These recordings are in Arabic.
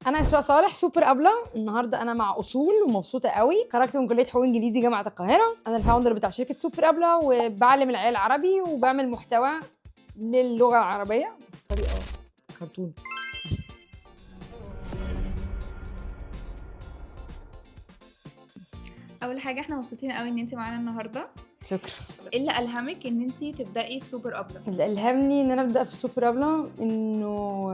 انا اسراء صالح سوبر ابله. النهارده انا مع اصول ومبسوطه قوي. خرجت من كليه حقوق انجليزي جامعه القاهره. انا الفاوندر بتاع شركه سوبر ابله وبعلم العيال عربي وبعمل محتوى للغه العربيه بس بطريقه كرتون. اول حاجه احنا مبسوطين قوي ان انت معانا النهارده. شكرا. ايه اللي الهمك ان انت تبداي في سوبر ابله؟ اللي الهمني ان انا ابدا في سوبر ابله انه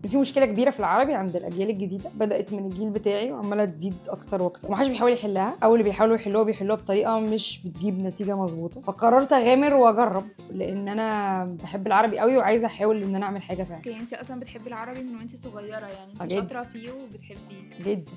في مشكله كبيره في العربي عند الاجيال الجديده، بدات من الجيل بتاعي وعماله تزيد اكتر واكتر ومحدش بيحاول يحلها، او اللي بيحاولوا بيحلوها بطريقه مش بتجيب نتيجه مظبوطه. فقررت اغامر واجرب لان انا بحب العربي قوي وعايزه احاول ان انا اعمل حاجه فعلا. اوكي، انت اصلا بتحبي العربي من وانت صغيره، يعني انت جدا. شاطره فيه وبتحبيه جدا.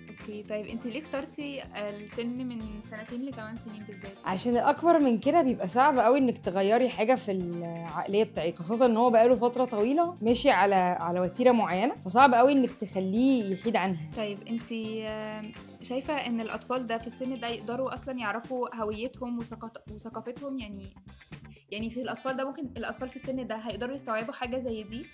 اوكي، طيب انت ليه اخترتي السن من سنتين لكمان سنين بالذات؟ عشان الاكبر من كده بيبقى صعب قوي انك تغيري حاجه في العقليه بتاعتك، خاصه ان هو بقاله فتره طويله ماشي على وتيره معينه، فصعب قوي انك تخليه يحيد عنها. طيب انت شايفه ان الاطفال ده في السن ده يقدروا اصلا يعرفوا هويتهم وثقافتهم؟ يعني في الاطفال ده ممكن الاطفال في السن ده هيقدروا يستوعبوا حاجه زي دي؟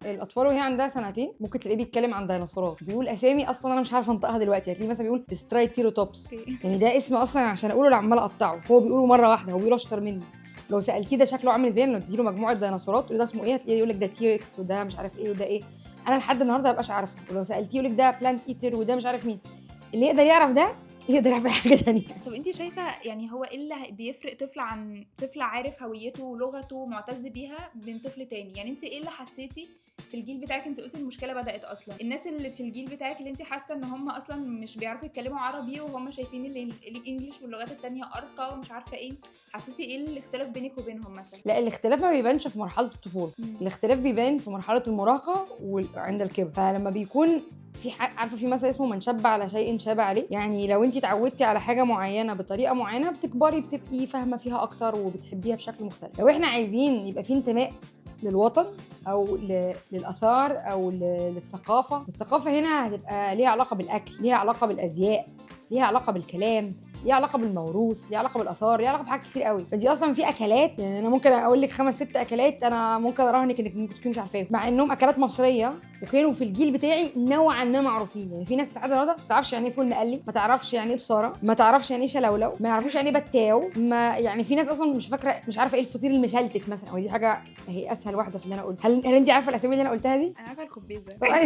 الاطفال وهي عندها سنتين ممكن تلاقيه بيتكلم عن ديناصورات، بيقول اسامي اصلا انا مش عارفه انطقها دلوقتي. هتلاقيه مثلا بيقول سترايتيروتوبس، اوكي. يعني ده اسم اصلا عشان اقوله عماله اقطعه، هو بيقوله مره واحده، هو بيقول اشطر مني. لو سالتيه ده شكله عامل ازاي، لو تديله مجموعه ديناصورات تقول ده اسمه ايه، هتلاقيه يقول لك ده تيركس وده مش عارف ايه وده ايه. انا لحد النهارده مبقاش عارفه. ولو سالتيه يقول لك ده بلانت ايتر وده مش عارف مين. اللي يقدر يعرف ده يقدر يعرف أي حاجه ثانيه. طب انت شايفه يعني هو ايه اللي بيفرق طفل عن طفل عارف هويته ولغته ومعتز بيها من طفل تاني؟ يعني انت ايه اللي حسيتي في الجيل بتاعك؟ انت قلتي المشكله بدات اصلا الناس اللي في الجيل بتاعك اللي انت حاسه ان هم اصلا مش بيعرفوا يتكلموا عربي وهم شايفين الانجليش واللغات التانية ارقى ومش عارفه ايه. حسيتي ايه الاختلاف بينك وبينهم مثلا؟ لا، الاختلاف ما بيبانش في مرحله الطفوله، الاختلاف بيبان في مرحله المراهقه وعند الكبر. فلما بيكون في عارفه في مثل اسمه من شب على شيء شاب عليه، يعني لو انت اتعودتي على حاجه معينه بطريقه معينه بتكبري بتبقي فاهمه فيها اكتر وبتحبيها بشكل مختلف. لو احنا عايزين يبقى في انتماء للوطن او للاثار او للثقافه، الثقافه هنا هتبقى ليها علاقه بالاكل، ليها علاقه بالازياء، ليها علاقه بالكلام، ليها علاقه بالموروث، ليها علاقه بالاثار، ليها علاقه بحاجات كتير قوي. فدي اصلا في اكلات، يعني انا ممكن اقول لك 5 6 اكلات انا ممكن اراهنك انك ممكن تكوني مش عارفاهم، مع انهم اكلات مصريه وكانوا في الجيل بتاعي نوعا ما معروفين. يعني في ناس لحد النهارده ما تعرفش يعني ايه فول مقلي، ما تعرفش يعني ايه بصاره، ما تعرفش يعني ايه شلولو، ما يعرفوش يعني ايه بتاو، ما يعني في ناس اصلا مش فاكره، مش عارفه ايه الفطير المشلتت مثلا، ودي حاجه هي اسهل واحده في اللي انا قلتها. هل انت عارفه الاسامي اللي انا قلتها دي؟ انا عارفه الخبيزه. طبعا.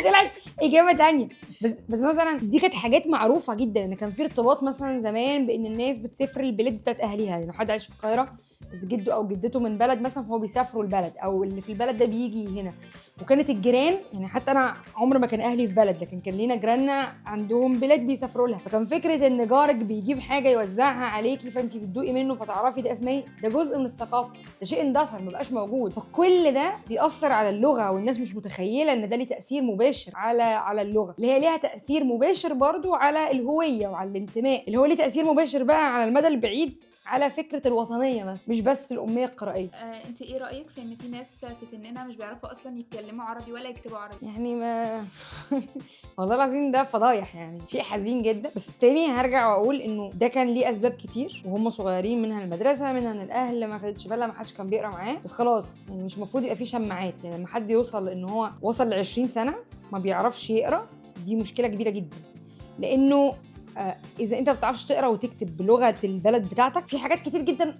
طلعت اجابه تانية. بس مثلا دي كانت حاجات معروفه جدا، ان كان في ارتباط مثلا زمان بان الناس بتسافر البلاد بتاعت اهلها. يعني لو حد عايش في القاهره بس جده او جدته من بلد مثلا، فهو بيسافروا البلد، او اللي في البلد ده بيجي هنا. وكانت الجيران، يعني حتى انا عمر ما كان اهلي في بلد، لكن كان لينا جيراننا عندهم بلاد بيسافروا لها. فكان فكره ان جارك بيجيب حاجه يوزعها عليكي فانت بتدوقي منه فتعرفي ده اسمه ايه، ده جزء من الثقافه، ده شيء اندثر ما بقاش موجود. فكل ده بيأثر على اللغه، والناس مش متخيله ان ده ليه تأثير مباشر على اللغه، اللي هي ليها تأثير مباشر برضو على الهويه وعلى الانتماء، اللي هو ليه تأثير مباشر بقى على المدى البعيد على فكره الوطنيه بس، مش بس الاميه القرائيه. انت ايه رايك في ان في ناس في سننا مش بيعرفوا اصلا يتكلموا عربي ولا يكتبوا عربي؟ يعني ما والله العظيم ده فضايح، يعني شيء حزين جدا. بس التاني هرجع واقول انه ده كان ليه اسباب كتير وهم صغيرين، منها المدرسه، منها ان الاهل ما خدتش بالها، ما حدش كان بيقرا معاه. بس خلاص يعني مش المفروض يبقى في شماعات. يعني لما حد يوصل ان هو وصل ل 20 سنه ما بيعرفش يقرا، دي مشكله كبيره جدا. لانه اذا انت ما بتعرفش تقرا وتكتب بلغه البلد بتاعتك، في حاجات كتير جدا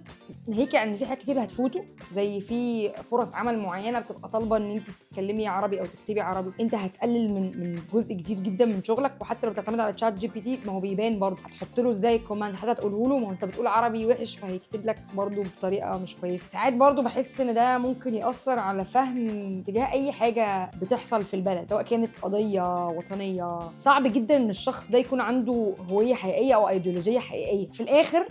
ناهيك عن في حاجات كتير هتفوته، زي في فرص عمل معينه بتبقى طالبه ان انت تتكلمي عربي او تكتبي عربي، انت هتقلل من جزء كتير جدا من شغلك. وحتى لو بتعتمد على تشات جي بي تي، ما هو بيبان برضه، هتحط له ازاي الكوماند، حتى تقوله له، ما هو انت بتقول عربي وحش فهيكتب لك برضه بطريقه مش كويسه. ساعات برضه بحس ان ده ممكن ياثر على فهم تجاه اي حاجه بتحصل في البلد، سواء كانت قضيه وطنيه. صعب جدا ان الشخص ده يكون عنده هويه حقيقيه او ايديولوجيه حقيقيه. في الاخر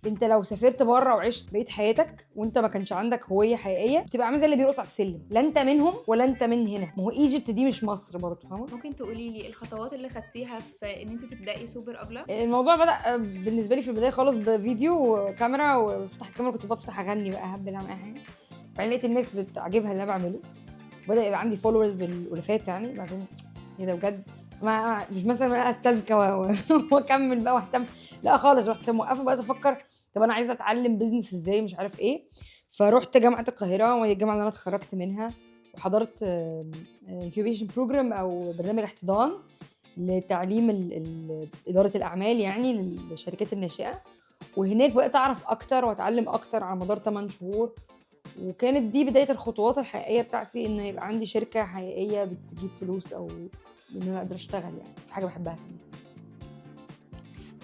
انت لو سافرت بره وعشت بقيت حياتك وانت ما كانش عندك هويه حقيقيه، بتبقى عامل زي اللي بيرقص على السلم، لا انت منهم ولا انت من هنا. ما هو ايجيبت دي مش مصر برضه، فاهمه؟ ممكن تقولي لي الخطوات اللي خدتيها في ان انت تبداي سوبر ابله؟ الموضوع بدأ بالنسبه لي في البدايه خالص بفيديو وكاميرا، وافتح الكاميرا كنت بفتح اغني بقى هبل اعمل اي حاجه. بعدين لقيت الناس بتعجبها اللي انا بعمله، بدأ يبقى عندي فولورز بالالوفات. يعني بعدين ايه ده بجد، ما مش مثلا انا استذكى واكمل بقى واهتم، لا خالص. رحت موقفه بقى افكر طب انا عايزه اتعلم بيزنس ازاي، مش عارف ايه. فروحت جامعه القاهره وهي الجامعه اللي انا اتخرجت منها، وحضرت انكيوبيشن بروجرام او برنامج احتضان لتعليم اداره الاعمال يعني للشركات الناشئه، وهناك بقيت اعرف اكتر واتعلم اكتر على مدار 8 شهور. وكانت دي بدايه الخطوات الحقيقيه بتاعتي ان يبقى عندي شركه حقيقيه بتجيب فلوس، او ان انا اقدر اشتغل يعني في حاجه بحبها.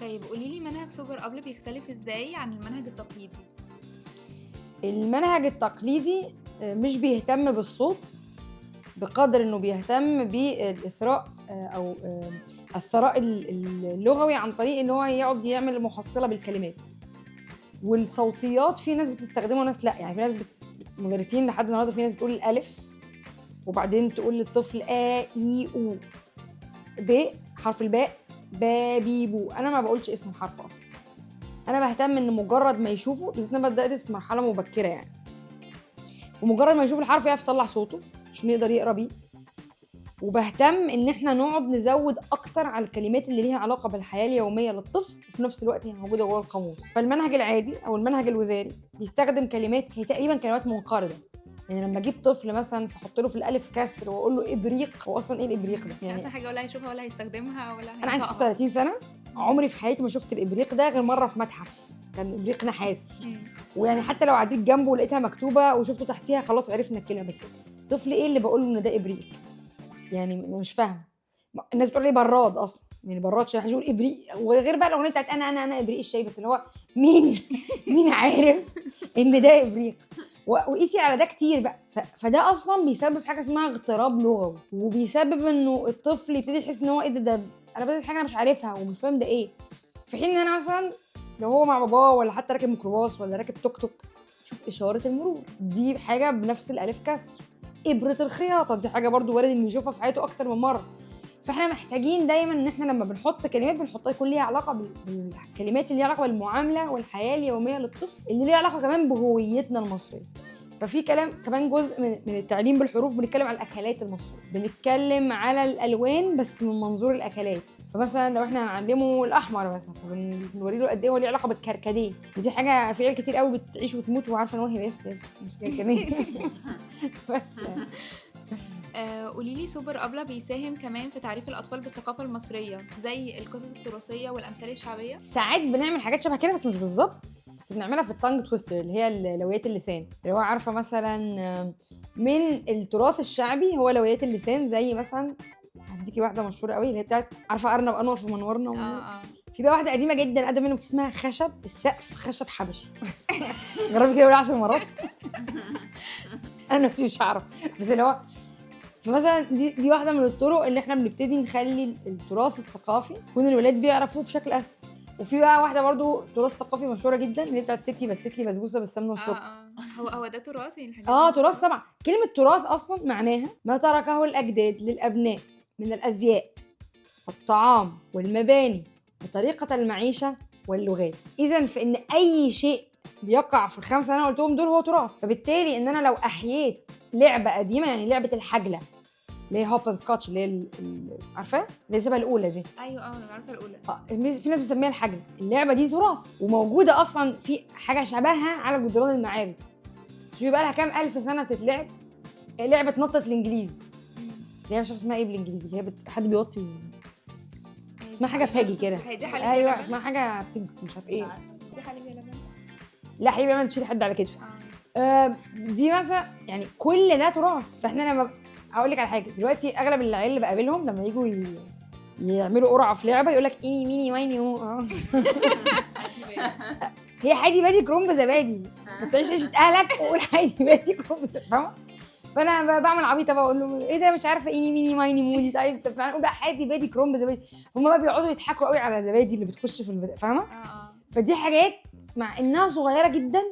طيب قولي لي منهج سوبر اب بيختلف ازاي عن المنهج التقليدي؟ المنهج التقليدي مش بيهتم بالصوت بقدر انه بيهتم بالاثراء او الثراء اللغوي عن طريق ان هو يقعد يعمل محصله بالكلمات والصوتيات. في ناس بتستخدمه وناس لا، يعني في ناس مدرسين لحد النهارده في ناس بتقول الالف وبعدين تقول للطفل اي او ب، حرف الباء با بي بو. انا ما بقولش اسم الحرف اصلا، انا بهتم ان مجرد ما يشوفه، بالذات انا بدرس مرحله مبكره يعني، ومجرد ما يشوف الحرف يعرف يطلع صوته عشان يقدر يقرا بيه. وبهتم ان احنا نقعد نزود اكتر على الكلمات اللي ليها علاقه بالحياه اليوميه للطفل، وفي نفس الوقت هي موجوده جوه القاموس. فالمنهج العادي او المنهج الوزاري بيستخدم كلمات هي تقريبا كلمات منقرضه. يعني لما اجيب طفل مثلا فاحط له في الالف كسر واقول له ابريق، هو اصلا ايه الابريق ده؟ يعني اصلا حاجه ولا هيشوفها ولا هيستخدمها ولا انا عندي 36 سنه، عمري في حياتي ما شفت الابريق ده غير مره في متحف، كان ابريق نحاس. ويعني حتى لو عديت جنبه ولقيتها مكتوبه وشفته تحتيها خلاص عرفنا الكلمه. بس طفل ايه اللي بقول له ان ده ابريق؟ يعني مش فاهم. الناس بتقول لي براد اصلا، يعني براد شاي، يقول ابريق. وغير بقى الاغنيه بتاعت انا ابريق الشاي، بس اللي هو مين عارف ان ده ابريق؟ وقيسي على ده كتير بقى. فده اصلا بيسبب حاجه اسمها اغتراب لغوي، وبيسبب انه الطفل يبتدي يحس ان هو ايه ده انا بدرس حاجه انا مش عارفها ومش فاهم ده ايه. في حين ان انا مثلا لو هو مع باباه ولا حتى راكب ميكروباص ولا راكب توك توك، شوف اشاره المرور دي حاجه بنفس الالف كسر. ابره الخياطه دي حاجه برضو وارد انه يشوفها في حياته اكتر من مره. فاحنا محتاجين دايما ان احنا لما بنحط كلمات بنحطها يكون ليها علاقه بالكلمات اللي ليها علاقه بالمعامله والحياه اليوميه للطفل، اللي ليها علاقه كمان بهويتنا المصريه. ففي كلام كمان جزء من التعليم بالحروف، بنتكلم على الاكلات المصريه، بنتكلم على الالوان بس من منظور الاكلات. فمثلا لو احنا هنعلمه الاحمر مثلا فبنوري له قد ايه هو ليه علاقه بالكركديه، ودي حاجه في عيال كتير قوي بتعيش وتموت وعارفه ان هو هي بس مش كركديه. بس قولي لي سوبر ابله بيساهم كمان في تعريف الاطفال بالثقافه المصريه زي القصص التراثيه والامثال الشعبيه؟ ساعات بنعمل حاجات شبه كده بس مش بالظبط، بس بنعملها في التانج تويستر اللي هي لويات اللسان، اللي هو عارفه مثلا من التراث الشعبي هو لويات اللسان. زي مثلا هديكي واحده مشهوره قوي اللي هي بتاعت عارفه ارنب انور في منورنا. في بقى واحده قديمه جدا اقدم منه اسمها خشب السقف خشب حبشي. جربي كده 10 مرات. انا نفسي مش هعرف، بس اللي هو فمثلا دي واحده من الطرق اللي احنا بنبتدي نخلي التراث الثقافي يكون الولاد بيعرفوه بشكل اسهل. وفي بقى واحده برضو تراث ثقافي مشهوره جدا اللي بتاعت ستي بست لي بسبوسه بالسمنه والسكر. هو ده تراث يعني الحاجات تراث طبعا. كلمه تراث اصلا معناها ما تركه الاجداد للابناء من الازياء والطعام والمباني وطريقه المعيشه واللغات. اذا فان اي شيء بيقع في ال5 انا قلتهم دول هو تراث. فبالتالي ان انا لو احييت لعبه قديمه، يعني لعبه الحجله اللي هي هوب سكوتش اللي هي عارفه اللي شبه الاولى دي. ايوه انا عارفه الاولى. في ناس بتسميها الحجله. اللعبه دي تراث وموجوده اصلا في حاجه شبهها على جدران المعابد. شوفي بقى لها كام الف سنه بتتلعب. لعبه نطه الانجليز اللي هي مش عارفه اسمها ايه بالانجليزي، اللي هي حد بيوطي اسمها حاجه باجي كده. ايوه اسمها حاجه بيجز مش عارف ايه. دي حليب يا لبن. لا حليب يا لبن تشيل حد على كتفك. دي مثلا يعني كل ده تراث. فاحنا لما هقول لك على حاجه دلوقتي، اغلب العيال اللي بقابلهم لما يجوا يعملوا قرعه في لعبه يقول لك اني ميني مايني هي حادي بادي كرومب زبادي، بس تعيش عيشه اهلك وقول حادي بادي كرومب زبادي، فاهمه؟ فانا بعمل عبيطه بقى اقول له ايه ده مش عارفه اني ميني مايني مودي. طيب نقول بقى حادي بادي كرومب زبادي. هم بقى بيقعدوا يضحكوا قوي على زبادي اللي بتخش في فاهمه؟ فدي حاجات مع انها صغيره جدا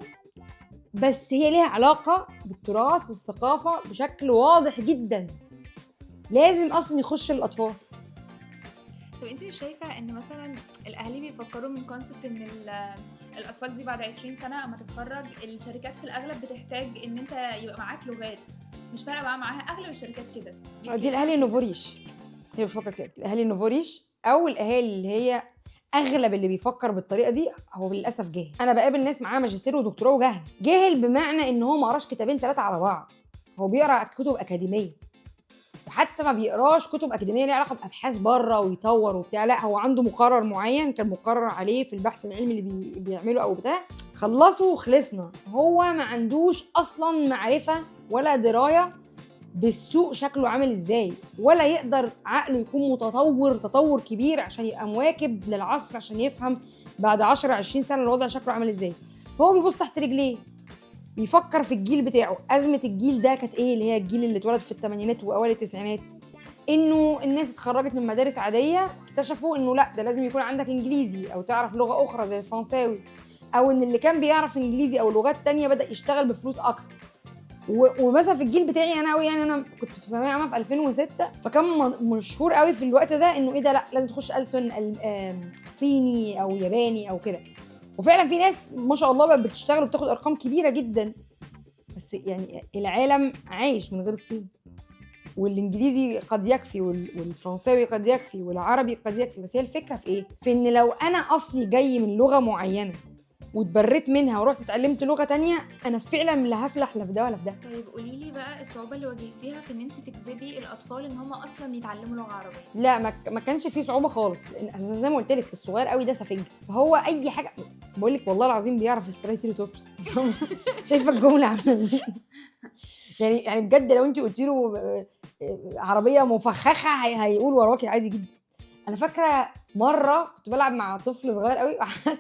بس هي ليها علاقه بالتراث والثقافه بشكل واضح جدا، لازم اصلا يخش الاطفال. طب انت مش شايفه ان مثلا الاهالي بيفكروا من كونسبت ان الاطفال دي بعد 20 سنه اما تتخرج الشركات في الاغلب بتحتاج ان انت يبقى معاك لغات، مش فارقه بقى معاها اغلب الشركات كده؟ دي الاهالي النوفوريش هي بتفكر كده. الاهالي النوفوريش او الاهالي اللي هي اغلب اللي بيفكر بالطريقه دي هو للاسف جاهل. انا بقابل ناس معاها ماجستير ودكتوراه وجاهل. جاهل بمعنى ان هو ما قراش كتابين 3 على بعض، هو بيقرا كتب اكاديميه، وحتى ما بيقراش كتب اكاديميه ليها علاقه بابحاث بره ويطور وبتاع، لا هو عنده مقرر معين كان مقرر عليه في البحث العلمي اللي بيعمله او بتاع، خلصه وخلصنا. هو ما عندوش اصلا معرفه ولا درايه بالسوق شكله عامل ازاي، ولا يقدر عقله يكون متطور تطور كبير عشان يبقى مواكب للعصر، عشان يفهم بعد 10 20 سنه الوضع شكله عامل ازاي. فهو بيبص تحت رجليه، بيفكر في الجيل بتاعه. أزمة الجيل ده كانت إيه؟ اللي هي الجيل اللي اتولد في الثمانينات وأوائل التسعينات، إنه الناس اتخرجت من مدارس عادية، اكتشفوا إنه لأ ده لازم يكون عندك إنجليزي أو تعرف لغة أخرى زي الفرنساوي، أو إن اللي كان بيعرف إنجليزي أو لغات تانية بدأ يشتغل بفلوس أكتر. ومثلا في الجيل بتاعي انا قوي، يعني انا كنت في ثانويه عامه في 2006، فكان مشهور قوي في الوقت ده انه ايه ده، لا لازم تخش ألسن صيني او ياباني او كده. وفعلا في ناس ما شاء الله بقت بتشتغل وبتاخد ارقام كبيره جدا، بس يعني العالم عايش من غير الصين، والانجليزي قد يكفي والفرنساوي قد يكفي والعربي قد يكفي. بس هي الفكره في ايه؟ في ان لو انا اصلي جاي من لغه معينه واتبريت منها ورحت اتعلمت لغه تانية، انا فعلا لا هفلح لا في ده ولا في ده. طيب قولي لي بقى الصعوبه اللي واجهتيها في ان انت تجذبي الاطفال ان هم اصلا يتعلموا لغه عربيه. لا ما كانش فيه صعوبه خالص، لان اساسا زي ما قلت لك الصغير قوي ده سفنج، فهو اي حاجه بقول لك والله العظيم بيعرف يستري تيري توبس. شايفه الجمله عامله ازاي؟ يعني بجد لو انت قلت له عربيه مفخخه هيقول وراكي عادي جدا. انا فاكره مره كنت بلعب مع طفل صغير قوي، وقعدت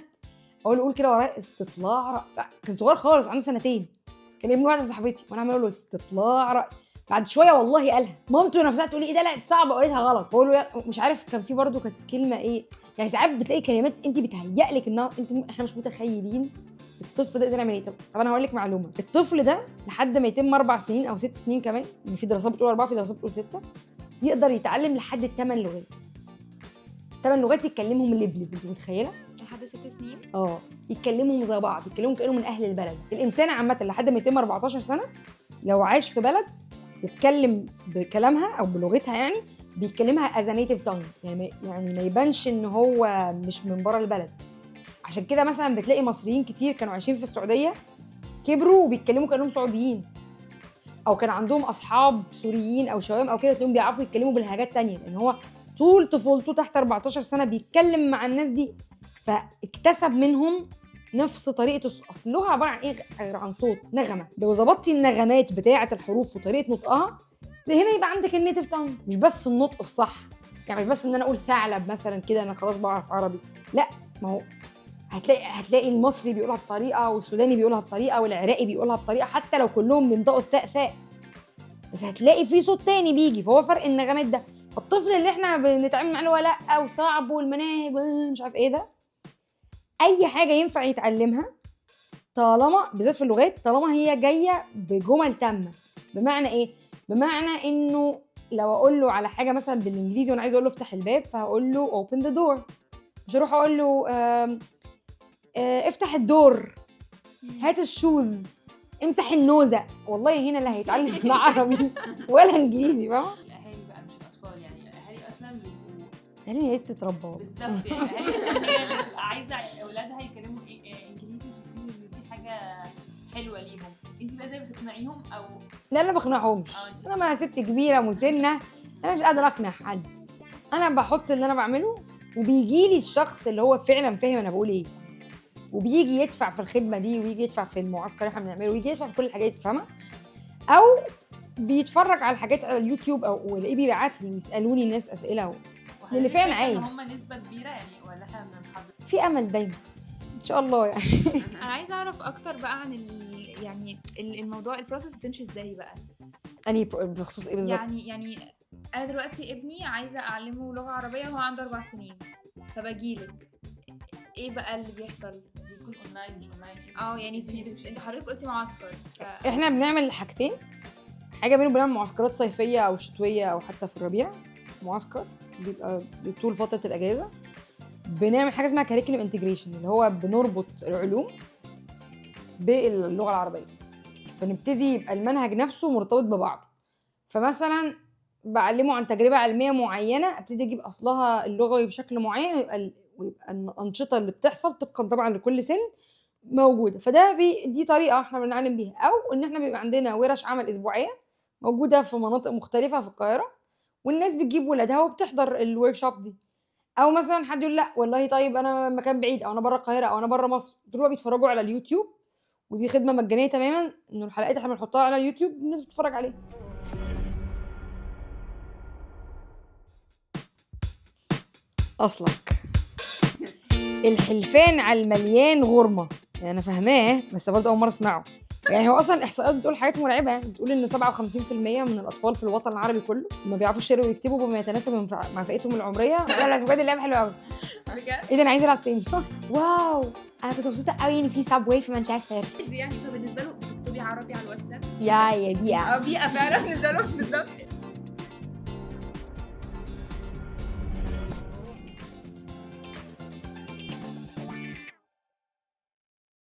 اقول له قول كده ورايا استطلاع رأي. كان صغير خالص عنده سنتين، كان ابن واحده صاحبتي، وانا عماله اقول له استطلاع رأي. بعد شويه والله قالها، مامته نفسها تقول لي ايه ده لا صعبه قريتها غلط، بقول له مش عارف كان في برده كانت كلمه ايه، يعني ساعات بتلاقي كلمات انت بتهيأ لك انها احنا مش متخيلين الطفل ده يقدر يعمل ايه. طب انا هقول لك معلومه، الطفل ده لحد ما يتم 4 سنين او 6 سنين كمان، يعني في دراسات بتقول 4 في دراسات بتقول 6، يقدر يتعلم لحد 8 لغات. 8 لغات يتكلمهم لبلب، انت متخيله؟ لحد 6 سنين؟ يتكلمهم زي بعض، يتكلموا كانهم من اهل البلد. الانسان عامه لحد ما يتم 14 سنه لو عاش في بلد واتكلم بكلامها او بلغتها، يعني بيتكلمها از نيتيف تانج، يعني ما يبانش ان هو مش من بره البلد. عشان كده مثلا بتلاقي مصريين كتير كانوا عايشين في السعوديه كبروا وبيتكلموا كانهم سعوديين، او كان عندهم اصحاب سوريين او شوام او كده تلاقيهم بيعرفوا يتكلموا بلهجات تانية، لان هو طول طفولته تحت 14 سنه بيتكلم مع الناس دي، فاكتسب منهم نفس طريقه اصل اللغه عباره عن ايه غير عن صوت، نغمه. لو ظبطتي النغمات بتاعه الحروف وطريقه نطقها هنا يبقى عندك النيتيف تاون، مش بس النطق الصح، يعني مش بس ان انا اقول ثعلب مثلا كده انا خلاص بعرف عربي، لا ما هو هتلاقي المصري بيقولها بطريقه والسوداني بيقولها بطريقه والعراقي بيقولها بطريقه، حتى لو كلهم بينطقوا الثاء ثاء، بس هتلاقي في صوت تاني بيجي، فهو فرق النغمات ده. الطفل اللي احنا بنتعامل معاه اللي هو لا وصعب والمناهج مش عارف ايه ده، اي حاجه ينفع يتعلمها طالما بالذات في اللغات، طالما هي جايه بجمل تامه. بمعنى ايه؟ بمعنى انه لو اقول له على حاجه مثلا بالانجليزي وانا عايزه اقول له افتح الباب، فهقول له open the door، مش هروح اقول له افتح الدور، هات الشوز، امسح النوزه. والله هنا لا هيتعلم لا عربي ولا انجليزي، فاهمه؟ الاهالي بقى مش الاطفال، يعني الاهالي اصلا بيبقوا يعني هي تتربى بالظبط، يعني الاهالي اصلا هي اللي بتبقى عايزه اولادها يتكلموا انجليزي، شايفين ان دي حاجه حلوه ليهم. انت بقى ازاي بتقنعيهم او لا انا ما بقنعهمش، انا ما ست كبيره مسنه، انا مش قادره اقنع حد، انا بحط اللي انا بعمله وبيجي لي الشخص اللي هو فعلا فاهم انا بقول ايه، وبيجي يدفع في الخدمه دي ويجي يدفع في المعسكر اللي احنا بنعمله ويجي يدفع في كل الحاجات، فاهمه؟ او بيتفرج على الحاجات على اليوتيوب او الاقيه بيبعت لي ويسالوني الناس اسئله اللي فعلا عايز. هم نسبه كبيره يعني ولا احنا بنحضر؟ في امل دايما ان شاء الله يعني. انا عايزه اعرف اكتر بقى عن يعني الموضوع البروسيس بتمشي ازاي بقى؟ انهي بخصوص ايه بالظبط؟ يعني انا دلوقتي ابني عايزه اعلمه لغه عربيه وهو عنده 4 سنين، فبجيلك ايه بقى اللي بيحصل؟ بيكون اونلاين مش اونلاين؟ يعني انت حضرتك قلتي معسكر احنا بنعمل حاجتين، حاجه منهم بنعمل معسكرات صيفيه او شتويه او حتى في الربيع معسكر بيبقى طول فتره الاجازه، بنعمل حاجه اسمها كاريكولم انتجريشن اللي هو بنربط العلوم باللغه العربيه، فنبتدي يبقى المنهج نفسه مرتبط ببعضه. فمثلا بعلمه عن تجربه علميه معينه، ابتدي اجيب اصلها اللغوي بشكل معين، ويبقى الانشطه اللي بتحصل طبقا طبعا لكل سن موجوده. فده دي طريقه احنا بنعلم بيها، او ان احنا بيبقى عندنا ورش عمل اسبوعيه موجوده في مناطق مختلفه في القاهره، والناس بتجيب ولادها وبتحضر الورك شوب دي. او مثلا حد يقول لا والله طيب انا مكان بعيد، او انا بره القاهره، او انا بره مصر، دول بيتفرجوا على اليوتيوب، ودي خدمه مجانيه تماما، انه الحلقات احنا بنحطها على اليوتيوب الناس بتتفرج عليها. اصلك الحلفان على المليان غرمه، يعني انا فاهماه بس برضه اول مره اسمعه. يعني هو اصلا الاحصائيات بتقول حاجات مرعبه، يعني بتقول ان 57% من الاطفال في الوطن العربي كله ما بيعرفوش يقروا ويكتبوا بما يتناسب مع فئتهم العمريه. لا بجد اللعبه حلوه قوي بجد ايه ده، انا عايزه العب تاني. واو انا كنت مبسوطه قوي ان في سابواي في مانشستر. يعني فبالنسبه له بتكتبي عربي على الواتساب يا بيئه بيئه فعلا بالنسبه له بالظبط.